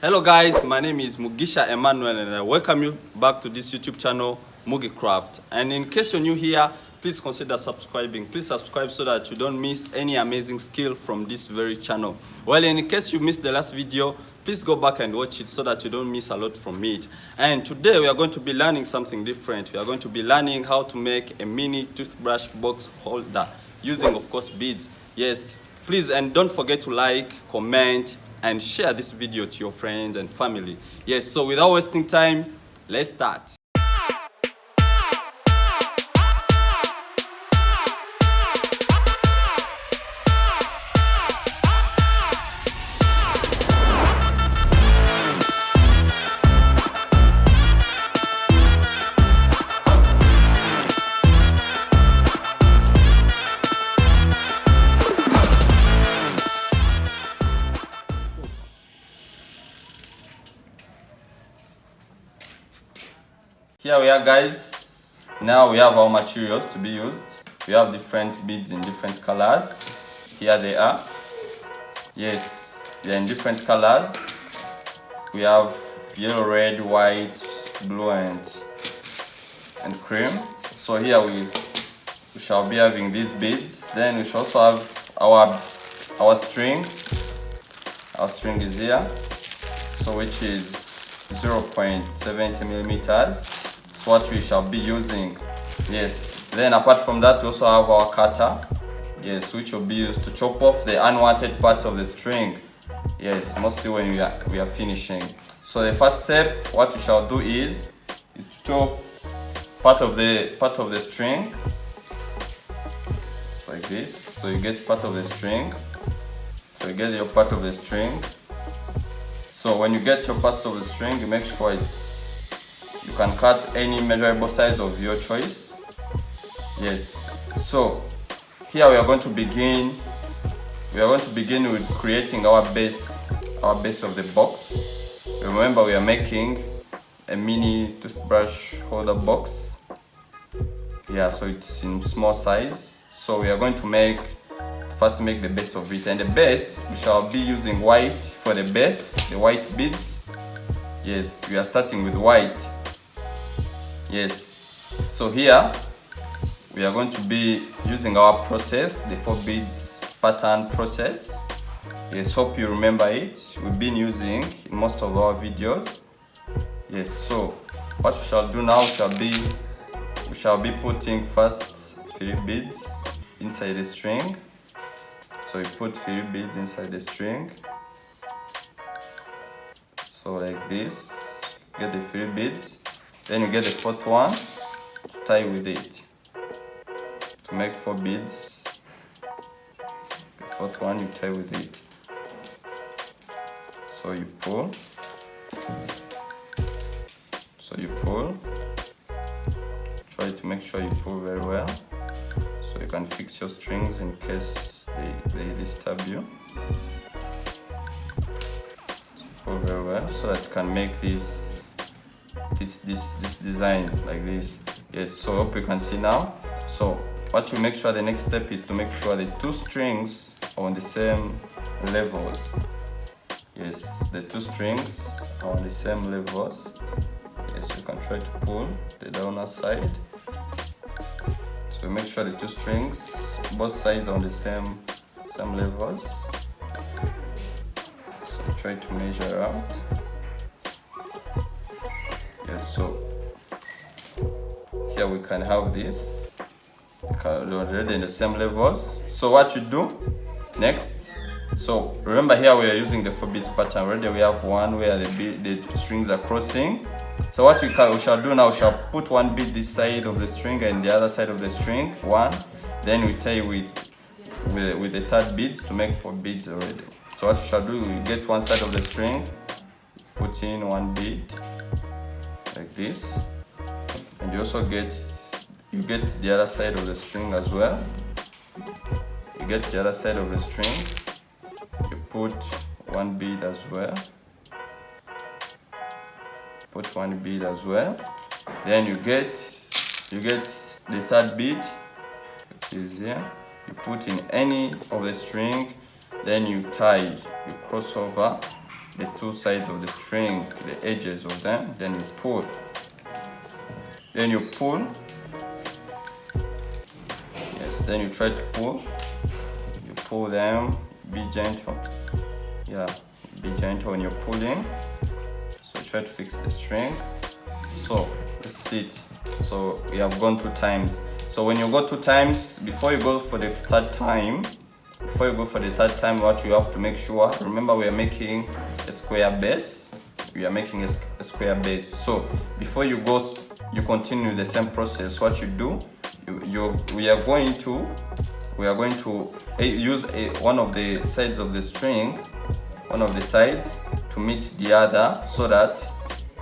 Hello guys, my name is Mugisha Emmanuel and I welcome you back to this YouTube channel, Mugi Craft. And in case you're new here, please consider subscribing. Please subscribe so that you don't miss any amazing skill from this very channel. Well, in case you missed the last video, please go back and watch it so that you don't miss a lot from it. And today we are going to be learning something different. We are going to be learning how to make a mini toothbrush box holder using, of course, beads. Yes, please, and don't forget to like, comment, and share this video to your friends and family. Yes, so without wasting time, let's start. Here we are, guys. Now we have our materials to be used. We have different beads in different colors. Here they are. Yes, they are in different colors. We have yellow, red, white, blue, and cream. So here we shall be having these beads. Then we shall also have our string. Our string is here, so which is 0.70 millimeters. So what we shall be using. Yes, then apart from that, we also have our cutter. Yes, which will be used to chop off the unwanted parts of the string. Yes, mostly when we are finishing. So the first step, what we shall do is to chop part of the string. It's like this. So you get part of the string. So you get your part of the string. So when you get your part of the string, you make sure you can cut any measurable size of your choice. Yes. So here we are going to begin. We are going to begin with creating our base of the box. Remember, we are making a mini toothbrush holder box. Yeah, so it's in small size. So we are going to first make the base of it, and the base we shall be using white for the base, the white beads. Yes, we are starting with white. Yes, so here we are going to be using our process, the 4 beads pattern process. Yes, hope you remember it. We've been using in most of our videos. Yes, so what we shall do now we shall be putting first 3 beads inside the string. So we put 3 beads inside the string. So like this, get the 3 beads. Then you get the 4th one to tie with it. To make 4 beads, the 4th one you tie with it. So you pull. Try to make sure you pull very well, so you can fix your strings in case they disturb you. So pull very well so that you can make this design like this. Yes, so hope you can see now. So what you make sure, the next step is to make sure the 2 strings are on the same levels. Yes, the 2 strings are on the same levels. Yes, you can try to pull the downer side. So make sure the 2 strings, both sides are on the same levels. So try to measure out. Yes, so here we can have this already in the same levels. So what you do next, so remember here we are using the 4 beads pattern. Already we have one where the strings are crossing. So what we shall do now, we shall put 1 bead this side of the string and the other side of the string, 1. Then we tie with the 3rd beads to make 4 beads already. So what we shall do, we get one side of the string, put in 1 bead like this, and you also get the other side of the string as well. You get the other side of the string, you put 1 bead as well. Put 1 bead as well. Then you get the 3rd bead, which is here. You put in any of the string, then you tie, you cross over the two sides of the string, the edges of them, then you pull. Then you pull. Yes, then you try to pull. You pull them, be gentle. Yeah, be gentle when you're pulling. So try to fix the string. So let's see it. So we have gone 2 times. So when you go 2 times, before you go for the third time, what you have to make sure, remember we are making a square base. So before you go, you continue the same process. What you do, we are going to use one of the sides of the string, to meet the other, so that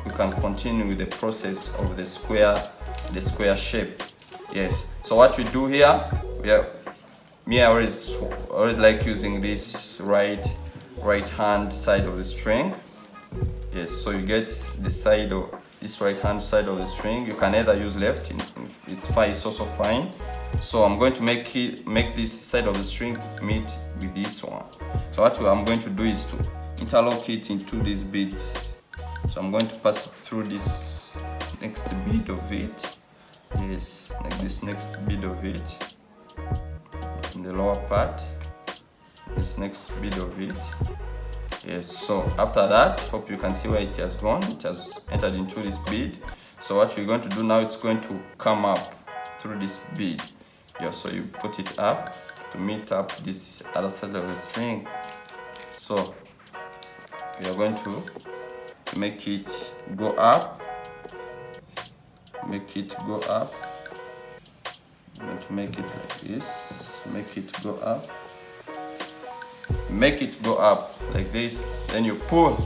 we can continue with the process of the square shape. Yes. So what we do here, I always like using this right hand side of the string. Yes. So you get the side of this right hand side of the string. You can either use left. It's fine. It's also fine. So I'm going to make this side of the string meet with this one. So what I'm going to do is to interlock it into these beads. So I'm going to pass it through this next bead of it. Yes, like this next bead of it in the lower part. This next bead of it. Yes, so after that, hope you can see where it has gone. It has entered into this bead. So what we're going to do now, it's going to come up through this bead. Yeah, so you put it up to meet up this other side of the string. So we are going to make it go up. I'm going to make it like this. Make it go up like this. Then you pull.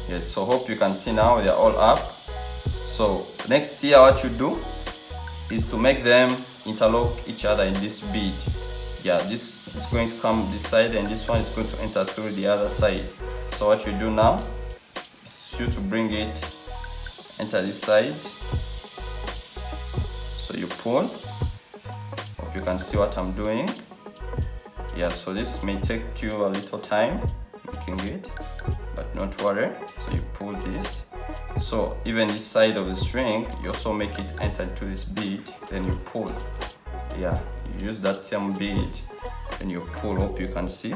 Yes, so hope you can see now they are all up. So next here, what you do is to make them interlock each other in this bead. Yeah, this is going to come this side, and this one is going to enter through the other side. So what you do now is you to bring it, enter this side. So you pull. Hope you can see what I'm doing. Yeah, so this may take you a little time making it, but not worry. So you pull this. So even this side of the string, you also make it enter into this bead, then you pull. Yeah, you use that same bead, and you pull. Hope you can see.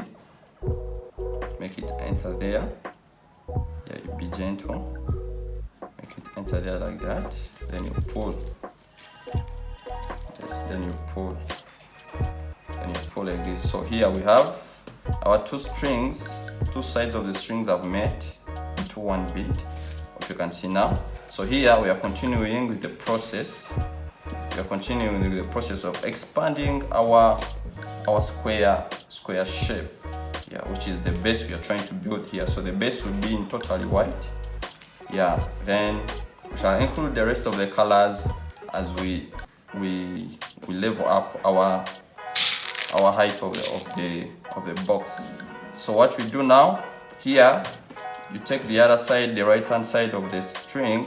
Make it enter there. Yeah, you be gentle. Make it enter there like that. Then you pull. Yes, then you pull. Then you pull like this. So here we have our 2 strings. 2 sides of the strings have met into one bead. You can see now. So here we are continuing with the process. Of expanding our square shape. Yeah, which is the base we are trying to build here. So the base will be in totally white. Yeah, then we shall include the rest of the colors as we level up our height of the box. So what we do now here, you take the other side, the right hand side of the string,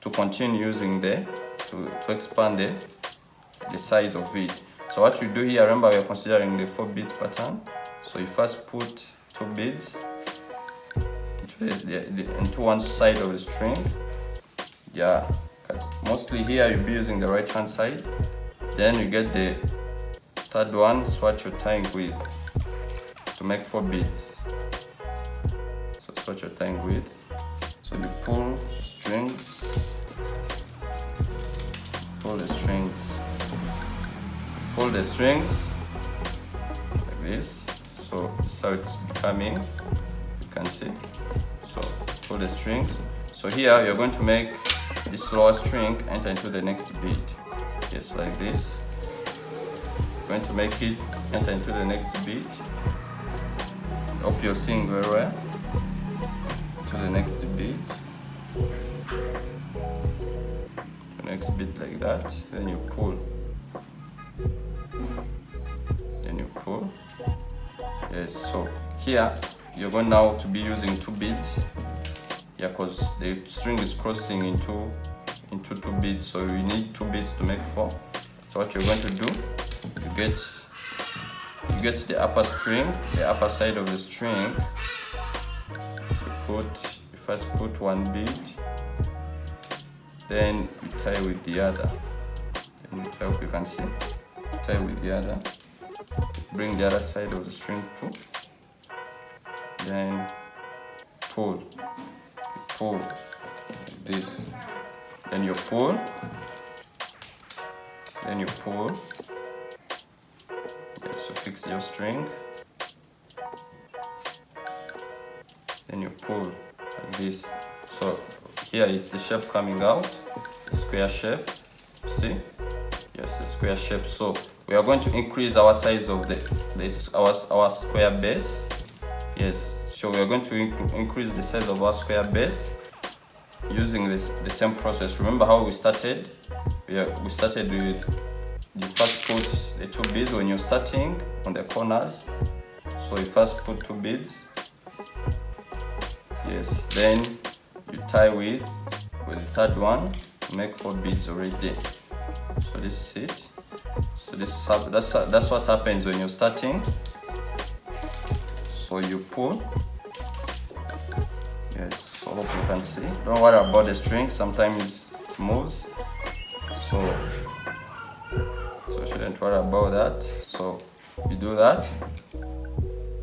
to continue using to expand the size of it. So what we do here, remember we are considering the 4 beads pattern. So you first put 2 beads into one side of the string. Yeah, mostly here you'll be using the right hand side. Then you get the third one, is what you're tying with to make 4 beads. So that's what you're tying with. So you pull the strings like this. So this is how it's becoming, you can see. So pull the strings. So here you're going to make this lower string enter into the next bead. Just like this. You're going to make it enter into the next bead. Hope you're seeing very well. To the next bead. The next bead like that. Then you pull. Yes, so here you're going now to be using 2 beads. Yeah, because the string is crossing into 2 beads, so you need 2 beads to make 4. So what you're going to do, you get you get the upper string, the upper side of the string. You first put one bead, then you tie with the other. And I hope you can see. Tie with the other. Bring the other side of the string too. Then pull like this. Then you pull. Then you pull. Yes, to fix your string. Then you pull like this. So here is the shape coming out, the square shape. See? Yes, the square shape. So we are going to increase our size of our square base. Yes, so we are going to increase the size of our square base using the same process. Remember how we started? We started with, you first put the 2 beads when you're starting on the corners. So you first put 2 beads. Yes, then you tie with the 3rd one, make 4 beads already. So this is it. So that's what happens when you're starting. So you pull. Yes, so hope you can see. Don't worry about the string, sometimes it moves. So shouldn't worry about that. So you do that,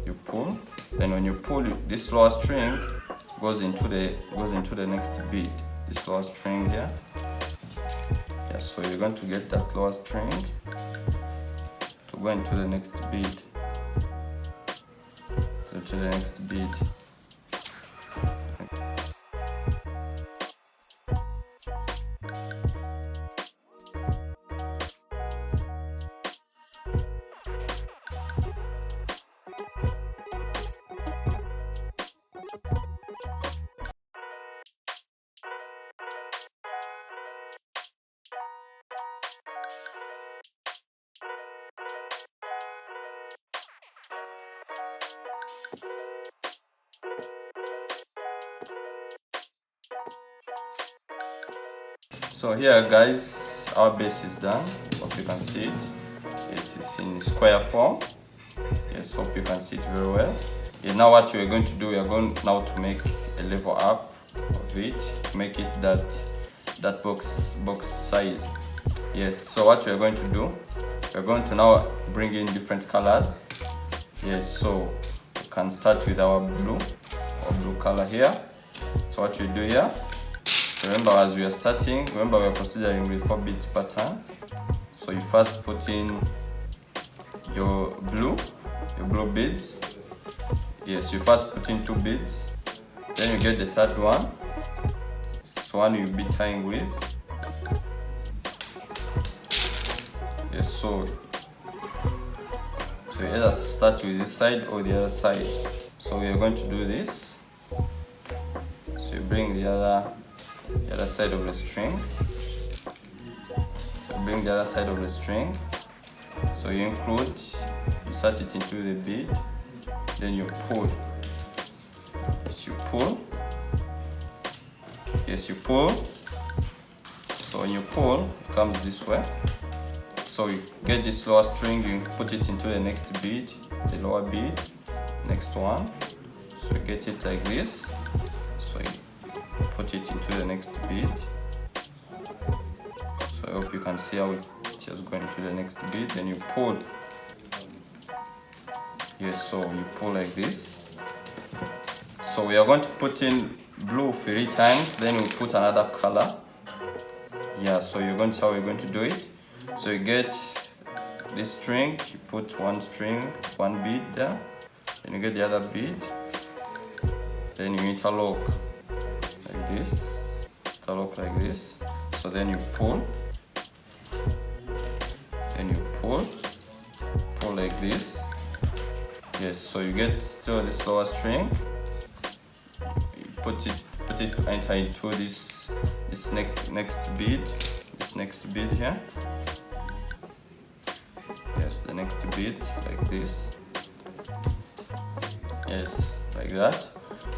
you pull. Then when you pull, this lower string goes into the next bead. This lower string here. Yeah, so you're going to get that lower string to go into the next bead. To the next bead. So here guys, our base is done. Hope you can see it. Yes, it's in square form. Yes, hope you can see it very well. Yeah, now what we are going to do, we are going now to make a level up of it, to make it that box size. Yes, so what we are going to do, we are going to now bring in different colors. Yes, so we can start with our blue color here. So what we do here, remember as we are starting, remember we are considering with 4 beads pattern. So you first put in your blue beads. Yes, you first put in 2 beads. Then you get the 3rd one. This one you'll be tying with. Yes, so you either start with this side or the other side. So we are going to do this. So you bring the other side of the string. So bring the other side of the string. So you insert it into the bead, then you pull. Yes, you pull. Yes, you pull. So when you pull, it comes this way. So you get this lower string, you put it into the next bead, the lower bead, next one. So you get it like this. So you put it into the next bead. So I hope you can see how it is going to the next bead. Then you pull. Yes, so you pull like this. So we are going to put in blue 3 times, then we put another color. Yeah, so you're going to see how we're going to do it. So you get this string, you put one bead there, then you get the other bead, then you interlock like this, so then you pull, then you pull like this. Yes, so you get still this lower string, you put it enter into this next bead here. Yes, the next bead like this. Yes, like that.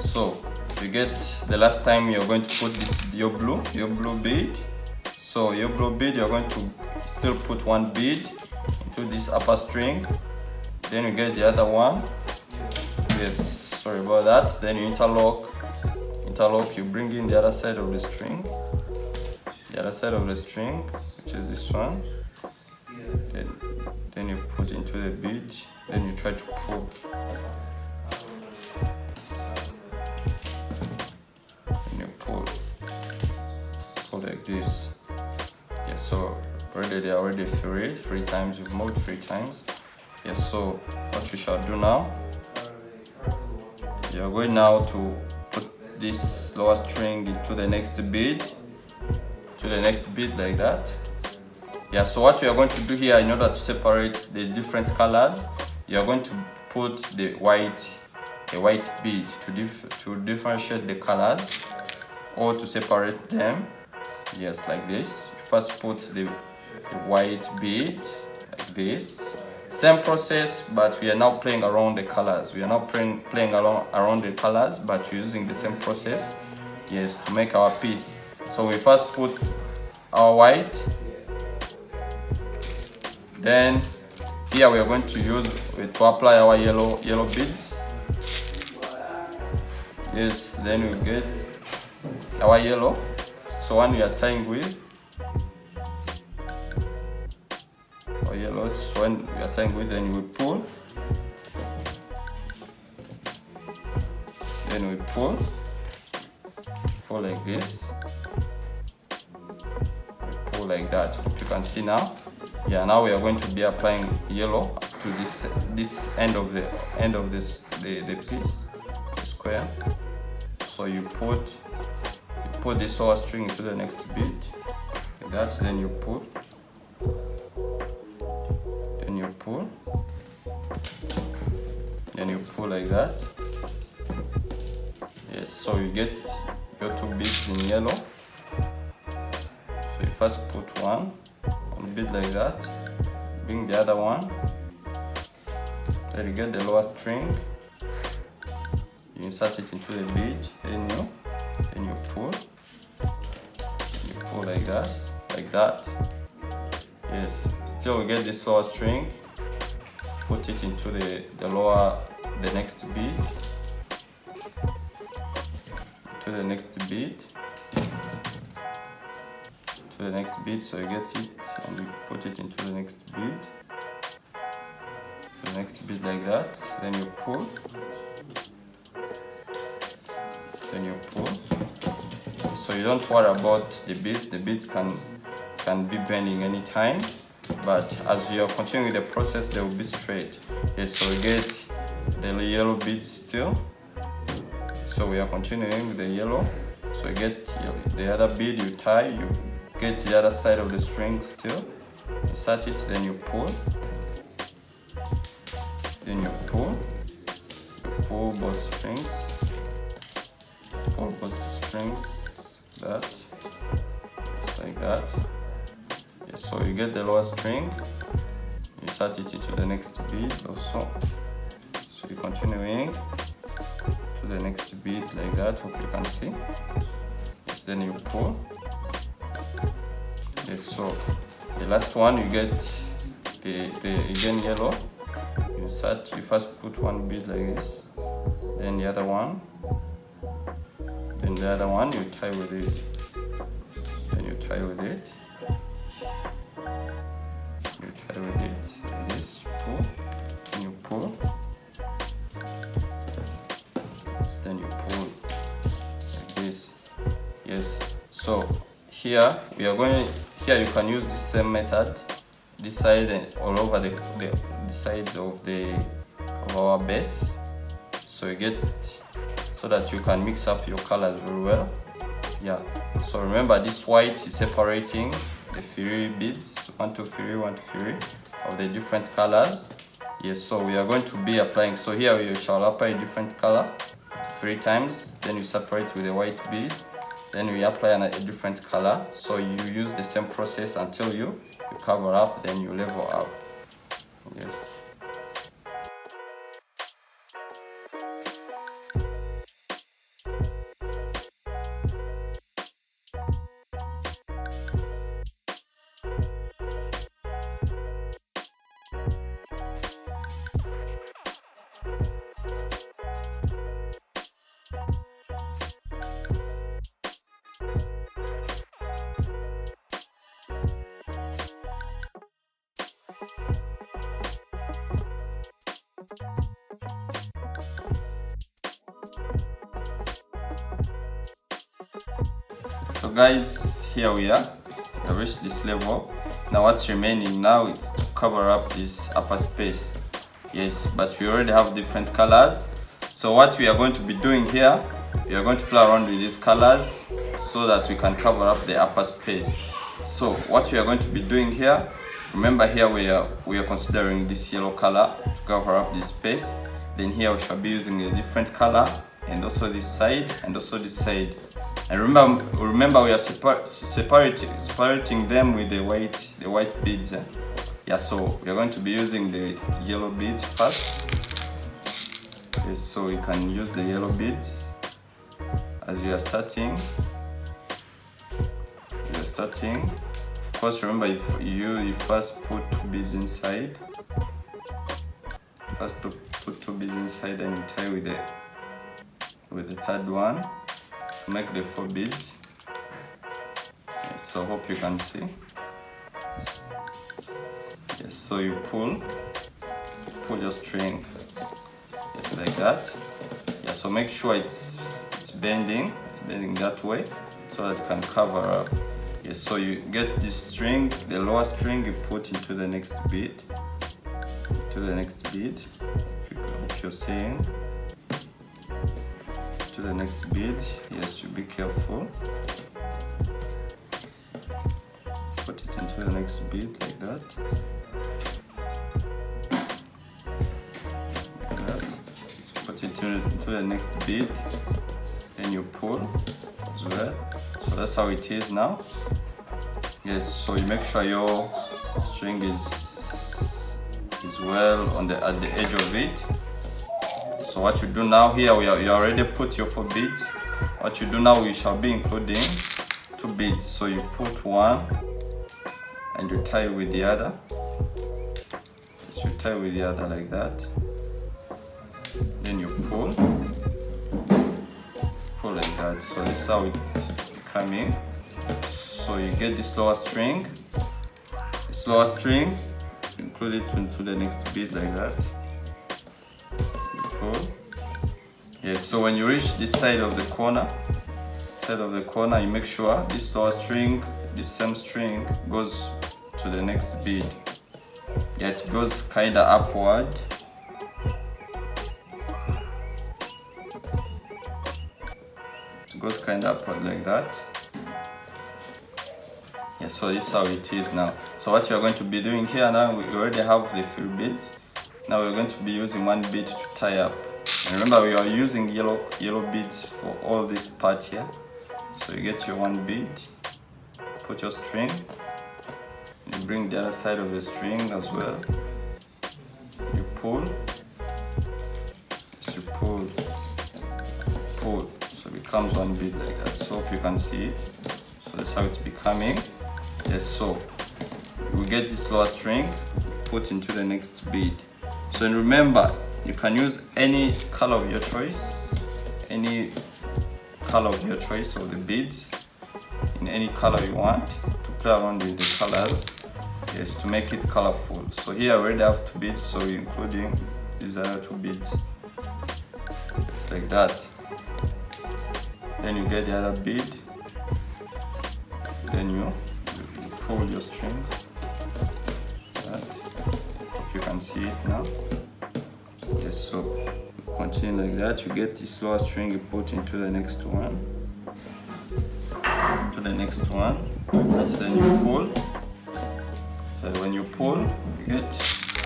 So you get the last time you're going to put your blue bead. So your blue bead, you're going to still put one bead into this upper string. Then you get the other one. Yes, sorry about that. Then you interlock, you bring in the other side of the string, which is this one. Then you put into the bead, then you try to pull. And you pull like this. Yes, so already they are already free 3 times, you've moved 3 times. Yes, so what we shall do now, you're going now to put this lower string into the next bead, like that. Yeah, so what we are going to do here, in order to separate the different colors, you are going to put the white bead to differentiate the colors or to separate them. Yes, like this. You first put the white bead like this. Same process, but we are now playing around the colors. We are now playing around the colors, but using the same process, yes, to make our piece. So we first put our white. Then here we are going to use to apply our yellow beads. Yes, then we get our yellow. So one we are tying with our yellow. So when we are tying with, then we pull. Then we pull like this. We pull like that. Hope you can see now. Yeah, now we are going to be applying yellow to this end of the piece, the square. So you put this lower string into the next bead, like that. Then you pull, then you pull like that. Yes, so you get your 2 beads in yellow. So you first put one bead like that, bring the other one, then you get the lower string, you insert it into the bead, then you pull like that. Yes, still we get this lower string, put it into the next bead, so you get it and you put it into the next bead, like that. Then you pull, so you don't worry about the beads can be bending anytime, but as you are continuing the process, they will be straight. Yes, so we get the yellow beads still, so we are continuing with the yellow. So you get the other bead, you tie, you get the other side of the string still, insert it, then you pull, both strings, that, just like that. Yes, so you get the lower string, you insert it into the next bead also. So you're continuing to the next bead like that, hope you can see. Yes, then you pull. Yes, so the last one, you get the again yellow. You first put one bead like this, then the other one, you tie with it. Then you tie with it. Like this, pull, and you pull. Then you pull like this. Yes. So here you can use the same method, this side and all over the sides of our base. So you get so that you can mix up your colors very well. Yeah. So remember, this white is separating the free beads, 1 2 3 1 2 3 of the different colors. Yes. So we are going to be applying. So here we shall apply a different color 3 times. Then you separate with a white bead. Then we apply a different color. So you use the same process until you cover up, then you level up. Yes. So guys, here we are. We have reached this level. Now what's remaining now is to cover up this upper space. Yes, but we already have different colors. So what we are going to be doing here, we are going to play around with these colors so that we can cover up the upper space. So what we are going to be doing here, remember here we are considering this yellow color to cover up this space. Then here we shall be using a different color, and also this side and also this side. And remember we are separating them with the white beads. Yeah, so we are going to be using the yellow beads first. Yes, so you can use the yellow beads as you are starting. Of course, remember if you first put 2 beads inside. First to put 2 beads inside, and you tie with the third one to make the 4 beads. Yes, so hope you can see. Yes, so you pull your string, just like that. Yeah, so make sure it's bending that way so that it can cover up. Yes, so you get this string, the lower string, you put into the next bead. If you're seeing, to the next bead. Yes, you be careful. Put it into the next bead like that. Put it into the next bead, then you pull as well. So that's how it is now. Yes, so you make sure your string is well at the edge of it. So what you do now, here you already put your 4 beads. What you do now, we shall be including 2 beads. So you put one and you tie with the other. So you tie with the other like that. Then you pull like that. So this is how it's becoming. So you get this lower string. This lower string, include it into the next bead like that. You pull. Yes. So when you reach this side of the corner, you make sure this lower string, this same string, goes to the next bead. Yeah, it goes kinda upward. It goes kinda upward like that. Yeah, so this is how it is now. So what you're going to be doing here now, we already have the few beads. Now we're going to be using 1 bead to tie up. And remember, we are using yellow beads for all this part here. So you get your 1 bead, put your string, you bring the other side of the string as well. You pull. So you pull. So it becomes 1 bead like that. So hope you can see it. So that's how it's becoming. Yes, so we get this lower string, put into the next bead. So and remember, you can use any color of your choice, of the beads, in any color you want, to play around with the colors, yes, to make it colorful. So here I already have 2 beads, so including these other 2 beads. It's like that. Then you get the other bead, then you pull your string. If you can see it now. Yes, so continue like that. You get this lower string, you put into the next one. Then you pull. So when you pull, you get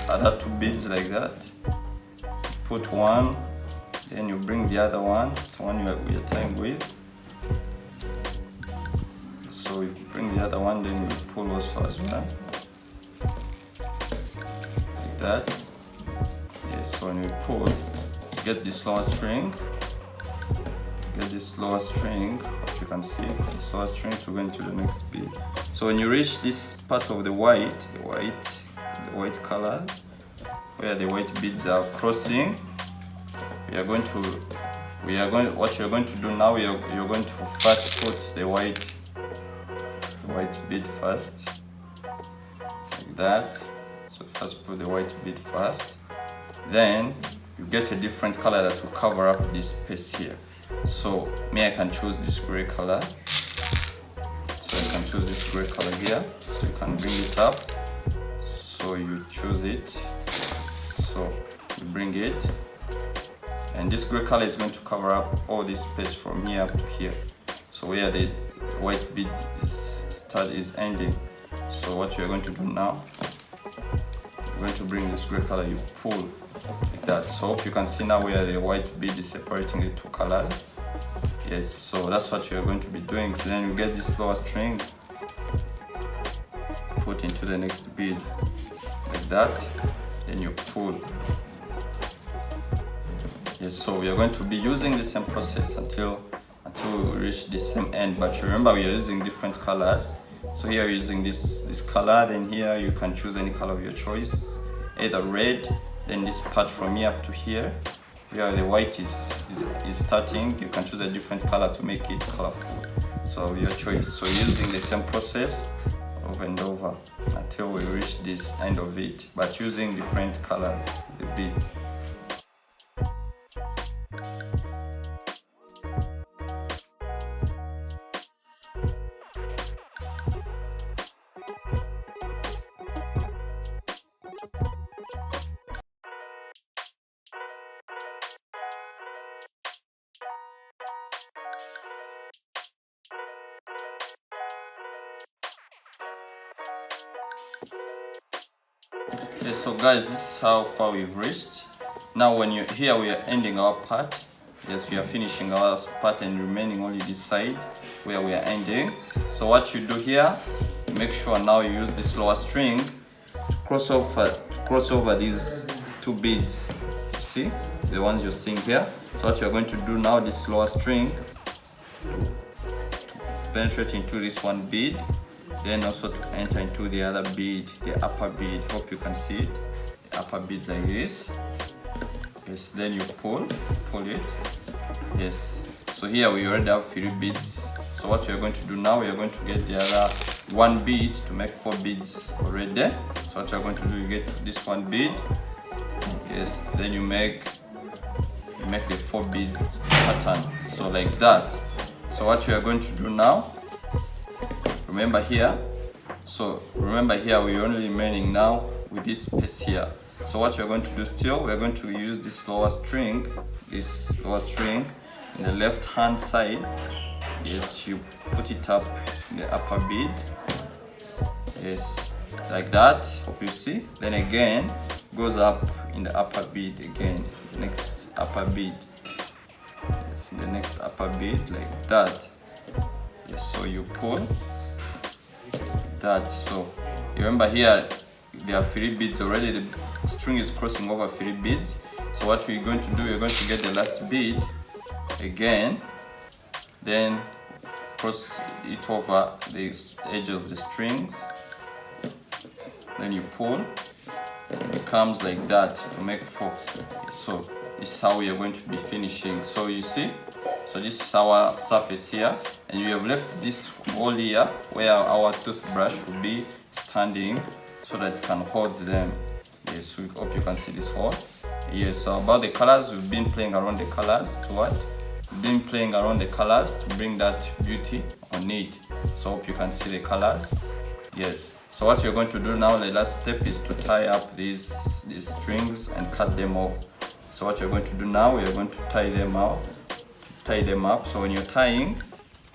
other 2 beads like that. Put one, then you bring the other one. It's the one you're tying with. So you bring the other one, then you pull also as well. Like that. Yes, so when you pull, you get this lower string. If you can see this lower string to go into the next bead. So when you reach this part of the white color, where the white beads are crossing, what you're going to do now, you're going to first put the white bead first, like that. So first put the white bead first, then you get a different color that will cover up this space here. So I can choose this gray color. choose this gray color here, so you can bring it up. So you choose it, so you bring it, and this gray color is going to cover up all this space from here up to here, so where the white bead is ending. So what you're going to do now, you're going to bring this gray color, you pull like that. So if you can see now where the white bead is separating the two colors. Yes, so that's what you're going to be doing. So then you get this lower string, put into the next bead like that, then you pull. Yes, so we are going to be using the same process until we reach the same end. But remember, we are using different colors. So here you're using this color, then here you can choose any color of your choice, either red, then this part from here up to here where the white is starting, you can choose a different color to make it colorful. So your choice. So using the same process over and over until we reach this end of it, but using different colors, the beads. Okay, so guys, this is how far we've reached. Now when you're here, we are ending our part. Yes, we are finishing our part and remaining only this side where we are ending. So what you do here, make sure now you use this lower string to cross over these two beads. See, the ones you're seeing here. So what you're going to do now, this lower string to penetrate into this one bead, then also to enter into the other bead, the upper bead. Hope you can see it, the upper bead like this. Yes, then you pull it. Yes, so here we already have 3 beads. So what you're going to do now, you're going to get the other one bead to make 4 beads already there. So what you're going to do, you get this one bead. Yes, then you make the 4 bead pattern. So like that. So what you are going to do now, remember here we're only remaining now with this space here. So what we're going to do still, we're going to use this lower string in the left hand side. Yes, you put it up in the upper bead. Yes, like that. Hope you see. Then again goes up in the upper bead again, the next upper bead. Yes, in the next upper bead like that. Yes, so you pull that. So remember here there are 3 beads already, the string is crossing over 3 beads. So what we're going to do, you're going to get the last bead again, then cross it over the edge of the strings, then you pull, it becomes like that to make 4. So this is how we are going to be finishing. So you see, so this is our surface here, and we have left this hole here where our toothbrush will be standing so that it can hold them. Yes, we hope you can see this hole. Yes, so about the colors, we've been playing around the colors to what? We've been playing around the colors to bring that beauty on it. So hope you can see the colors. Yes, so what you're going to do now, the last step is to tie up these strings and cut them off. So what you're going to do now, we are going to tie them up. So when you're tying,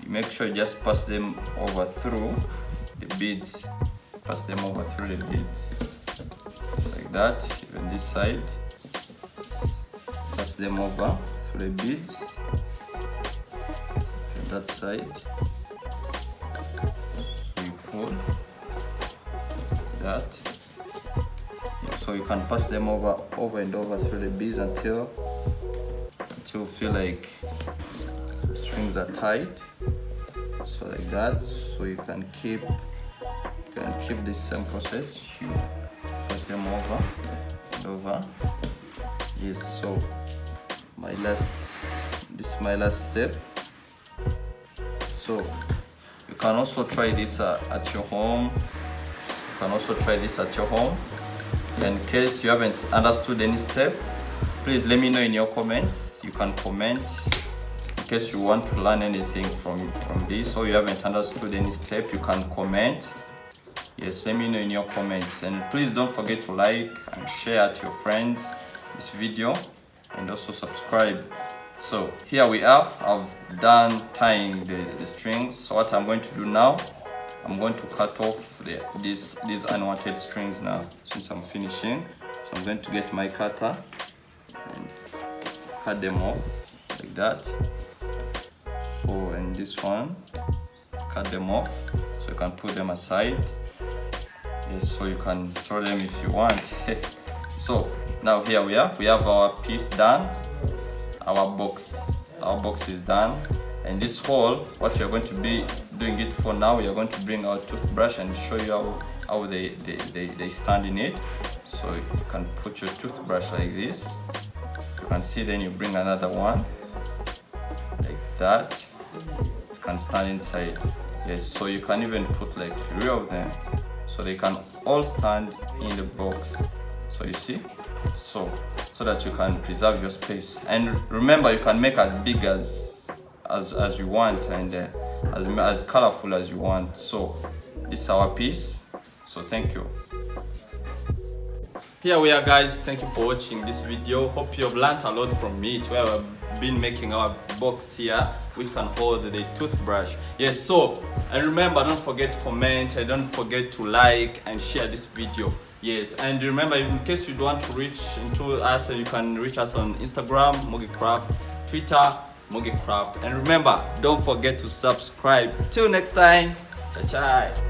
you make sure you just pass them over through the beads. Pass them over through the beads. Like that, even this side. Pass them over through the beads. And that side. So you pull that. So you can pass them over and over through the beads until you feel like the strings are tight. So like that. So you can keep this same process. You pass them over and over. Yes. So this is my last step. So you can also try this at your home. In case you haven't understood any step, please let me know in your comments. You can comment. You case you want to learn anything from this, or you haven't understood any step, you can comment. Yes, let me know in your comments, and please don't forget to like and share to your friends this video, and also subscribe. So here we are. I've done tying the strings. So what I'm going to do now, I'm going to cut off these unwanted strings now, since I'm finishing. So I'm going to get my cutter and cut them off like that. So, and this one, cut them off so you can put them aside. Yes, so you can throw them if you want. So now here we are. We have our piece done. Our box is done. And this hole, what we are going to be doing it for now, we are going to bring our toothbrush and show you how they stand in it. So you can put your toothbrush like this. You can see, then you bring another one like that. It can stand inside. Yes, so you can even put like 3 of them, so they can all stand in the box. So you see, so that you can preserve your space. And remember, you can make as big as you want, and as colorful as you want. So this is our piece. So thank you. Here we are, guys. Thank you for watching this video. Hope you have learned a lot from me. Where we've been making our box here, which can hold the toothbrush. Yes, so, and remember, don't forget to comment, and don't forget to like and share this video. Yes, and remember, in case you want to reach into us, you can reach us on Instagram, MogiCraft, Twitter, MogiCraft. And remember, don't forget to subscribe. Till next time, ciao ciao.